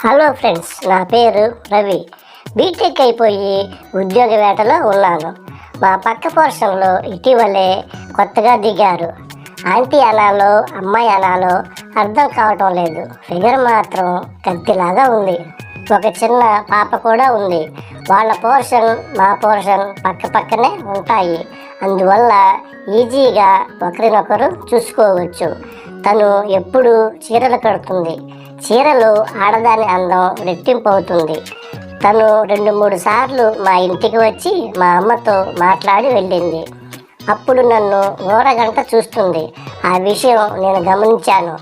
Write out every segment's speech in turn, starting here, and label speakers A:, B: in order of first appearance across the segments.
A: Hello friends, నా పేరు Ravi. BTech అయిపోయి ఉద్యోగ వేటలో ఉన్నాను. మా పక్క పోర్షన్లో ఇటీవలే కొత్తగా దిగారు. ఆంటీ అనాలో అమ్మాయి అనాలో అర్థం కావటం లేదు. ఫిగర్ మాత్రం కత్తిలాగా ఉంది. ఒక చిన్న పాప కూడా ఉంది. వాళ్ళ పోర్షన్ మా పోర్షన్ పక్క పక్కనే ఉంటాయి. అందువల్ల ఈజీగా ఒకరినొకరు చూసుకోవచ్చు. తను ఎప్పుడు చీరలు కడుతుంది. చీరలు ఆడదాని అందం రెట్టింపు అవుతుంది. తను 2-3 సార్లు మా ఇంటికి వచ్చి మా అమ్మతో మాట్లాడి వెళ్ళింది. అప్పుడు నన్ను ఓరగంట చూస్తుంది. ఆ విషయం నేను గమనించాను.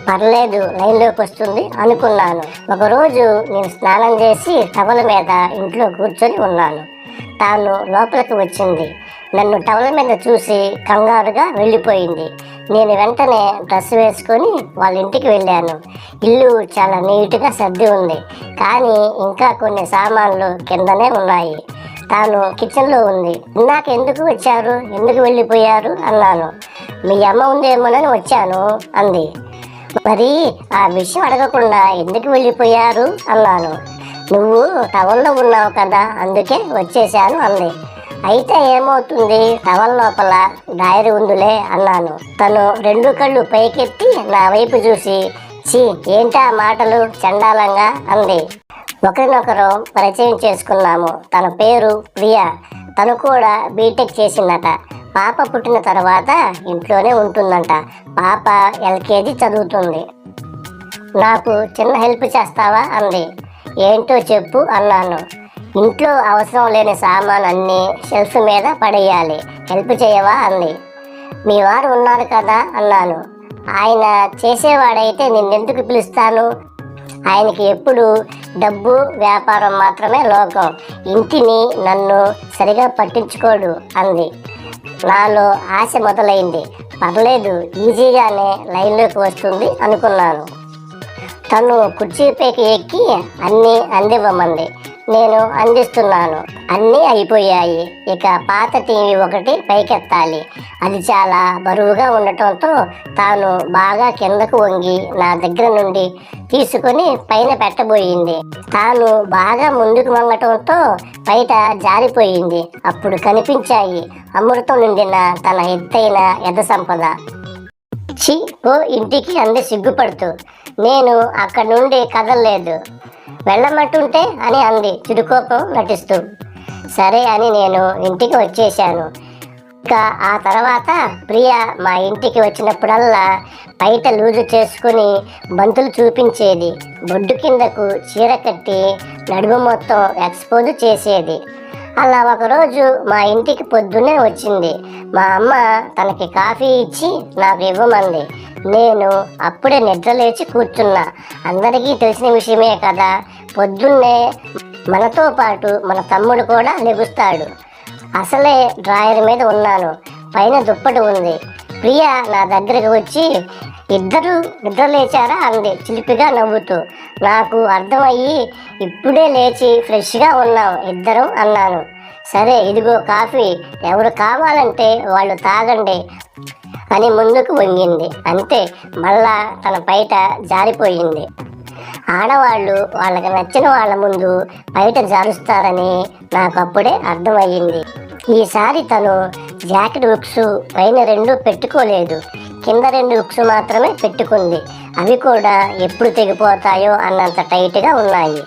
A: పర్లేదు, లైన్లోకి వస్తుంది అనుకున్నాను. ఒకరోజు నేను స్నానం చేసి టవల్ మీద ఇంట్లో కూర్చొని ఉన్నాను. తాను లోపలికి వచ్చింది. నన్ను టవల్ మీద చూసి కంగారుగా వెళ్ళిపోయింది. నేను వెంటనే డ్రెస్ వేసుకొని వాళ్ళ ఇంటికి వెళ్ళాను. ఇల్లు చాలా నీట్గా సర్ది ఉంది, కానీ ఇంకా కొన్ని సామాన్లు కిందనే ఉన్నాయి. తాను కిచెన్లో ఉంది. ఇందాక ఎందుకు వచ్చారు, ఎందుకు వెళ్ళిపోయారు అన్నాను. మీ అమ్మ ఉందేమోనని వచ్చాను అంది. మరి ఆ విషయం అడగకుండా ఎందుకు వెళ్ళిపోయారు అన్నాను. నువ్వు టవల్లో ఉన్నావు కదా, అందుకే వచ్చేసాను అంది. అయితే ఏమవుతుంది, టవల్ లోపల డైరీ ఉందిలే అన్నాను. తను 2 కళ్ళు పైకెత్తి నా వైపు చూసి, చీ ఏంటా మాటలు చండాలంగా అంది. ఒకరినొకరు పరిచయం చేసుకున్నాము. తన పేరు ప్రియా. తను కూడా బీటెక్ చేసిందట. పాప పుట్టిన తర్వాత ఇంట్లోనే ఉంటుందంట. పాప ఎల్కేజీ చదువుతుంది. నాకు చిన్న హెల్ప్ చేస్తావా అంది. ఏంటో చెప్పు అన్నాను. ఇంట్లో అవసరం లేని సామాన్ అన్నీ షెల్ఫ్ మీద పడేయాలి, హెల్ప్ చేయవా అంది. మీ వారు ఉన్నారు కదా అన్నాను. ఆయన చేసేవాడైతే నిన్నెందుకు పిలుస్తాను? ఆయనకి ఎప్పుడు డబ్బు వ్యాపారం మాత్రమే లోకం. ఇంటిని నన్ను సరిగా పట్టించుకోడు అంది. నాలో ఆశ మొదలైంది. పర్లేదు, ఈజీగానే లైన్లోకి వస్తుంది అనుకున్నాను. తను కుర్చీపైకి ఎక్కి అన్నీ అందివ్వమంది. నేను అందిస్తున్నాను. అన్నీ అయిపోయాయి. ఇక పాత టీవీ ఒకటి పైకెత్తాలి. అది చాలా బరువుగా ఉండటంతో తాను బాగా కిందకు వంగి నా దగ్గర నుండి తీసుకొని పైన పెట్టబోయింది. తాను బాగా ముందుకు వంగటంతో బయట జారిపోయింది. అప్పుడు కనిపించాయి అమృతం నిండిన తన ఎత్తైన ఎద సంపద. చి ఓ ఇంటికి అంది సిగ్గుపడుతూ. నేను అక్కడి నుండి కదలలేదు. వెళ్ళమంటుంటే అని అంది చిరుకోపం నటిస్తూ. సరే అని నేను ఇంటికి వచ్చేసాను. ఇంకా ఆ తర్వాత ప్రియ మా ఇంటికి వచ్చినప్పుడల్లా బయట లూజు చేసుకుని బంతులు చూపించేది. బొడ్డు కిందకు చీర కట్టి నడుము మొత్తం ఎక్స్పోజ్ చేసేది. అలా ఒకరోజు మా ఇంటికి పొద్దున్నే వచ్చింది. మా అమ్మ తనకి కాఫీ ఇచ్చి నాకు ఇవ్వమంది. నేను అప్పుడే నిద్ర లేచి కూర్చున్నా. అందరికీ తెలిసిన విషయమే కదా, పొద్దున్నే మనతో పాటు మన తమ్ముడు కూడా లెగుస్తాడు. అసలే డ్రాయర్ మీద ఉన్నాను, పైన దుప్పటి ఉంది. ప్రియ నా దగ్గరికి వచ్చి, ఇద్దరు నిద్ర లేచారా అంది చిలిపిగా నవ్వుతూ. నాకు అర్థమయ్యి, ఇప్పుడే లేచి ఫ్రెష్గా ఉన్నాం ఇద్దరం అన్నాను. సరే ఇదిగో కాఫీ, ఎవరు కావాలంటే వాళ్ళు తాగండి అని ముందుకు వంగింది. అంతే, మళ్ళా తన బయట జారిపోయింది. ఆడవాళ్ళు వాళ్ళకి నచ్చిన వాళ్ళ ముందు బయట జారుస్తారని నాకు అప్పుడే అర్థమయ్యింది. ఈసారి తను జాకెట్ హుక్స్ పైన 2 పెట్టుకోలేదు, కింద 2 హుక్స్ మాత్రమే పెట్టుకుంది. అవి కూడా ఎప్పుడు తెగిపోతాయో అన్నంత టైట్గా ఉన్నాయి.